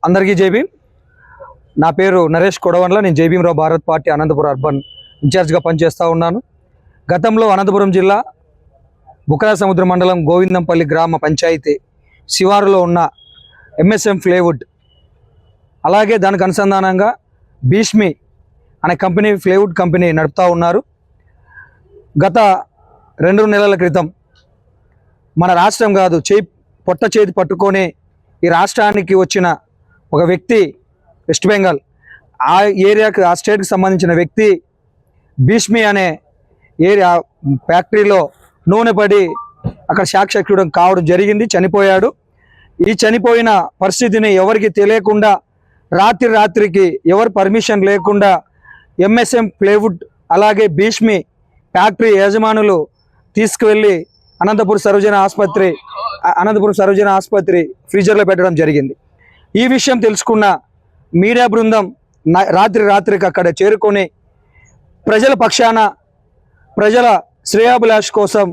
అందరికీ జై భీమ్. నా పేరు నరేష్ కొడవన్ల. నేను జై భీమ్ రావు భారత్ పార్టీ అనంతపురం అర్బన్ ఇన్ఛార్జ్గా పనిచేస్తూ ఉన్నాను. గతంలో అనంతపురం జిల్లా బుక్కరాజసముద్రం మండలం గోవిందంపల్లి గ్రామ పంచాయతీ శివారులో ఉన్న ఎంఎస్ఎం ప్లైవుడ్, అలాగే దానికి అనుసంధానంగా భీష్మి అనే కంపెనీ, ప్లైవుడ్ కంపెనీ నడుపుతూ ఉన్నారు. గత 2 నెలల క్రితం మన రాష్ట్రం కాదు, పొట్ట చేతి పట్టుకొని ఈ రాష్ట్రానికి వచ్చిన ఒక వ్యక్తి, వెస్ట్ బెంగాల్ ఆ ఏరియాకి, ఆ స్టేట్కి సంబంధించిన వ్యక్తి భీష్మి అనే ఏరియా ఫ్యాక్టరీలో నూనె పడి అక్కడ శాక్షక్యుడం కావడం జరిగింది. చనిపోయాడు. ఈ చనిపోయిన పరిస్థితిని ఎవరికి తెలియకుండా రాత్రికి ఎవరు పర్మిషన్ లేకుండా ఎంఎస్ఎం ప్లైవుడ్ అలాగే భీష్మి ఫ్యాక్టరీ యజమానులు తీసుకువెళ్ళి అనంతపురం సర్వజన ఆసుపత్రి ఫ్రీజర్లో పెట్టడం జరిగింది. ఈ విషయం తెలుసుకున్న మీడియా బృందం రాత్రికి అక్కడ చేరుకొని ప్రజల పక్షాన, ప్రజల శ్రేయాభిలాష్ కోసం,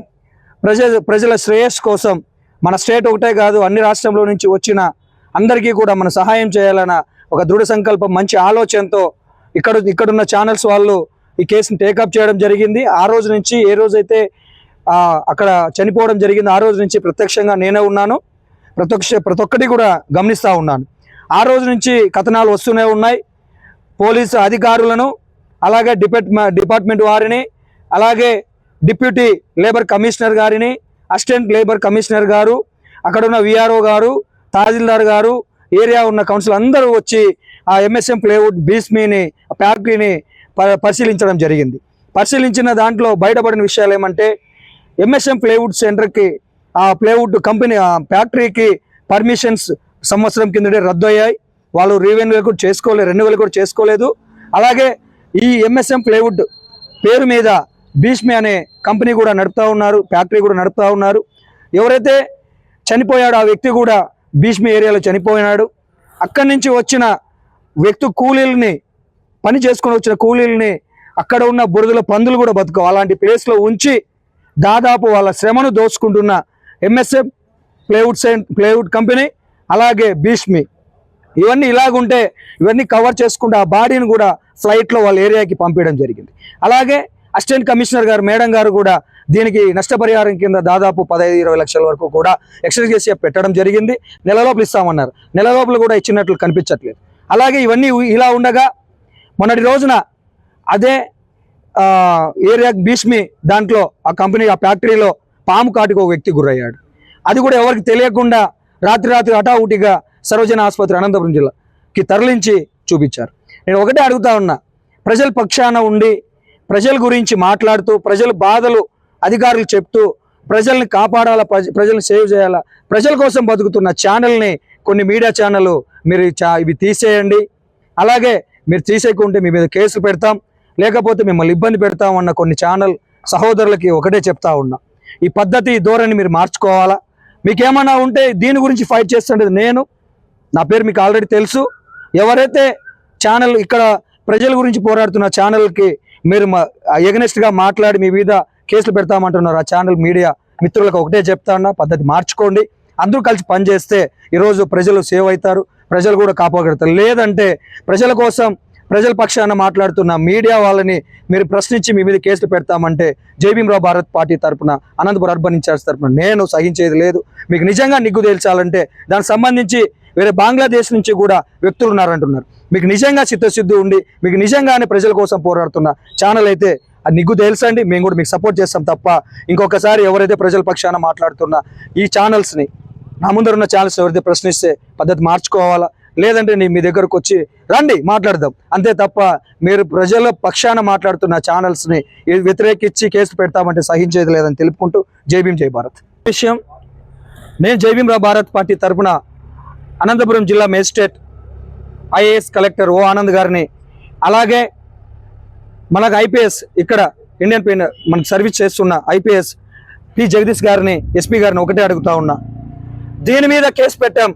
ప్రజల శ్రేయస్ కోసం, మన స్టేట్ ఒకటే కాదు అన్ని రాష్ట్రంలో నుంచి వచ్చిన అందరికీ కూడా మన సహాయం చేయాలన్న ఒక దృఢ సంకల్పం, మంచి ఆలోచనతో ఇక్కడున్న ఛానల్స్ వాళ్ళు ఈ కేసును టేకప్ చేయడం జరిగింది. ఆ రోజు నుంచి ఏ రోజైతే అక్కడ చనిపోవడం జరిగింది ఆ రోజు నుంచి ప్రత్యక్షంగా నేనే ఉన్నాను. ప్రతి ఒక్కటి కూడా గమనిస్తూ ఉన్నాను. ఆ రోజు నుంచి కథనాలు వస్తూనే ఉన్నాయి. పోలీసు అధికారులను, అలాగే డిపార్ట్మెంట్ వారిని, అలాగే డిప్యూటీ లేబర్ కమిషనర్ గారిని, అసిస్టెంట్ లేబర్ కమిషనర్ గారు, అక్కడున్న విఆర్ఓ గారు, తహసీల్దార్ గారు, ఏరియా ఉన్న కౌన్సిల్ అందరూ వచ్చి ఆ ఎంఎస్ఎం ప్లైవుడ్ భీష్మిని ఫ్యాక్టరీని పరిశీలించడం జరిగింది. పరిశీలించిన దాంట్లో బయటపడిన విషయాలు ఏమంటే, ఎంఎస్ఎం ప్లైవుడ్ సెంటర్కి, ఆ ప్లైవుడ్ కంపెనీ ఫ్యాక్టరీకి పర్మిషన్స్ సంవత్సరం కిందటే రద్దు అయ్యాయి. వాళ్ళు రెన్యువల్ కూడా చేసుకోలేదు. అలాగే ఈ ఎంఎస్ఎం ప్లైవుడ్ పేరు మీద భీష్మి అనే కంపెనీ కూడా నడుపుతూ ఉన్నారు, ఫ్యాక్టరీ కూడా నడుపుతూ ఉన్నారు. ఎవరైతే చనిపోయాడో ఆ వ్యక్తి కూడా భీష్మి ఏరియాలో చనిపోయినాడు. అక్కడి నుంచి వచ్చిన వ్యక్తి కూలీలని, పని చేసుకొని వచ్చిన కూలీలని అక్కడ ఉన్న బురదల పందులు కూడా బతుకవు అలాంటి ప్లేస్లో ఉంచి దాదాపు వాళ్ళ శ్రమను దోచుకుంటున్న ఎంఎస్ఎం ప్లైవుడ్ కంపెనీ అలాగే భీష్మి, ఇవన్నీ ఇలాగుంటే ఇవన్నీ కవర్ చేసుకుంటూ ఆ బాడీని కూడా ఫ్లైట్లో వాళ్ళ ఏరియాకి పంపించడం జరిగింది. అలాగే అసిస్టెంట్ కమిషనర్ గారు, మేడం గారు కూడా దీనికి నష్టపరిహారం కింద దాదాపు 15-20 లక్షల వరకు కూడా ఎక్స్గ్రేషియా పెట్టడం జరిగింది. నెల లోపల ఇస్తామన్నారు. నెల లోపల కూడా ఇచ్చినట్లు కనిపించట్లేదు. అలాగే ఇవన్నీ ఇలా ఉండగా మొన్నటి రోజున అదే ఏరియా భీష్మి దాంట్లో ఆ కంపెనీ, ఆ ఫ్యాక్టరీలో పాము కాటుకు ఒక వ్యక్తి గురయ్యాడు. అది కూడా ఎవరికి తెలియకుండా రాత్రి హఠావుటిగా సర్వజన ఆసుపత్రి అనంతపురం జిల్లాకి తరలించి చూపించారు. నేను ఒకటే అడుగుతా ఉన్నా, ప్రజల పక్షాన ఉండి ప్రజల గురించి మాట్లాడుతూ, ప్రజల బాధలు అధికారులు చెప్తూ, ప్రజల్ని కాపాడాలా, ప్రజల్ని సేవ్ చేయాలా, ప్రజల కోసం బతుకుతున్న ఛానల్ని, కొన్ని మీడియా ఛానల్ మీరు ఇవి తీసేయండి. అలాగే మీరు తీసేయకుంటే మీ మీద కేసులు పెడతాం, లేకపోతే మిమ్మల్ని ఇబ్బంది పెడతాం అన్న కొన్ని ఛానల్ సహోదరులకి ఒకటే చెప్తా ఉన్నా, ఈ పద్ధతి, ధోరణి మీరు మార్చుకోవాలా. మీకేమన్నా ఉంటే దీని గురించి ఫైట్ చేస్తుండేది నేను, నా పేరు మీకు ఆల్రెడీ తెలుసు. ఎవరైతే ఛానల్ ఇక్కడ ప్రజల గురించి పోరాడుతున్న ఛానల్కి మీరు ఎగనెస్ట్గా మాట్లాడి మీ మీద కేసులు పెడతామంటున్నారు, ఆ ఛానల్ మీడియా మిత్రులకు ఒకటే చెప్తా ఉన్నా, పద్ధతి మార్చుకోండి. అందరూ కలిసి పనిచేస్తే ఈరోజు ప్రజలు సేవ్ అవుతారు, ప్రజలు కూడా కాపాడతారు. లేదంటే ప్రజల కోసం, ప్రజల పక్షాన మాట్లాడుతున్న మీడియా వాళ్ళని మీరు ప్రశ్నించి మీ మీద కేసులు పెడతామంటే జై భీమ్ రావు భారత్ పార్టీ తరఫున, అనంతపురం అర్బన్ ఇన్ఛార్జ్ తరఫున నేను సహించేది లేదు. మీకు నిజంగా నిగ్గు తేల్చాలంటే దానికి సంబంధించి వేరే బంగ్లాదేశ్ నుంచి కూడా వ్యక్తులు ఉన్నారంటున్నారు. మీకు నిజంగా చిత్తశుద్ధి ఉండి మీకు నిజంగానే ప్రజల కోసం పోరాడుతున్న ఛానల్ అయితే ఆ నిగ్గు తేల్చండి. మేము కూడా మీకు సపోర్ట్ చేస్తాం తప్ప ఇంకొకసారి ఎవరైతే ప్రజల పక్షాన మాట్లాడుతున్న ఈ ఛానల్స్ని, నా ముందరున్న ఛానల్స్ ఎవరైతే ప్రశ్నిస్తే పద్ధతి మార్చుకోవాలా. లేదంటే మీ దగ్గరకు వచ్చి రండి మాట్లాడదాం, అంతే తప్ప మీరు ప్రజల పక్షాన మాట్లాడుతున్న ఛానల్స్ని వ్యతిరేకించి కేసు పెడతామంటే సహించేది లేదని తెలుపుకుంటూ జై భీమ్, జై భారత్. విషయం, నేను జై భీమ్ రావు భారత్ పార్టీ తరఫున అనంతపురం జిల్లా మేజిస్ట్రేట్ ఐఏఎస్ కలెక్టర్ ఓ ఆనంద్ గారిని, అలాగే మనకు ఐపీఎస్ ఇక్కడ ఇండియన్ మనకు సర్వీస్ చేస్తున్న ఐపీఎస్ పి జగదీష్ గారిని, ఎస్పీ గారిని ఒకటే అడుగుతా ఉన్నా, దీని మీద కేసు పెట్టాం,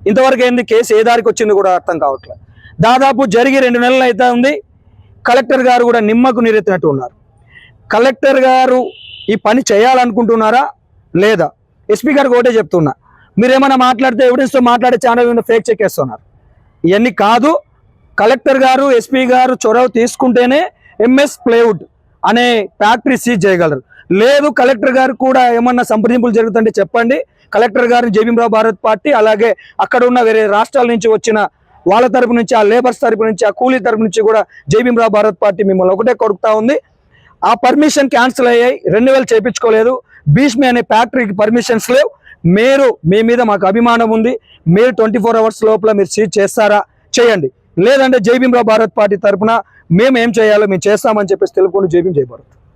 ఇంతవరకు ఏంది కేసు ఏ దారికి వచ్చింది కూడా అర్థం కావట్లేదు. దాదాపు జరిగి 2 నెలలు అయితే ఉంది. కలెక్టర్ గారు కూడా నిమ్మకు నీరెత్తినట్టు ఉన్నారు. కలెక్టర్ గారు ఈ పని చేయాలనుకుంటున్నారా లేదా? ఎస్పీ గారికి ఒకటే చెప్తున్నా, మీరేమైనా మాట్లాడితే ఎవిడెన్స్తో మాట్లాడే ఛానల్ మీద ఫేక్ చెక్ వేస్తున్నారు. ఇవన్నీ కాదు. కలెక్టర్ గారు, ఎస్పీ గారు చొరవ తీసుకుంటేనే ఎంఎస్ ప్లేవుడ్ అనే ఫ్యాక్టరీ సీజ్ చేయగలరు. లేదు కలెక్టర్ గారు కూడా ఏమన్నా సంప్రదింపులు జరుగుతుంటే చెప్పండి. కలెక్టర్ గారిని జేబీఎం భారత్ పార్టీ, అలాగే అక్కడ ఉన్న వేరే రాష్ట్రాల నుంచి వచ్చిన వాళ్ళ తరపు నుంచి, ఆ లేబర్స్ తరపు నుంచి, ఆ కూలీ తరపు నుంచి కూడా జేబీఎం భారత్ పార్టీ మిమ్మల్ని ఒకటే కొడుకుతా ఉంది. ఆ పర్మిషన్ క్యాన్సిల్ అయ్యాయి, రెన్యువల్ చేయించుకోలేదు. భీష్మి అనే ఫ్యాక్టరీకి పర్మిషన్స్ లేవు. మీ మీద మాకు అభిమానం ఉంది. మీరు 24 hours లోపల మీరు సీజ్ చేస్తారా? చేయండి. లేదంటే జేబీఎం భారత్ పార్టీ తరఫున మేము ఏం చేయాలో మేము చేస్తామని చెప్పేసి తెలుపుకుంటూ జేబీఎం జై భారత్.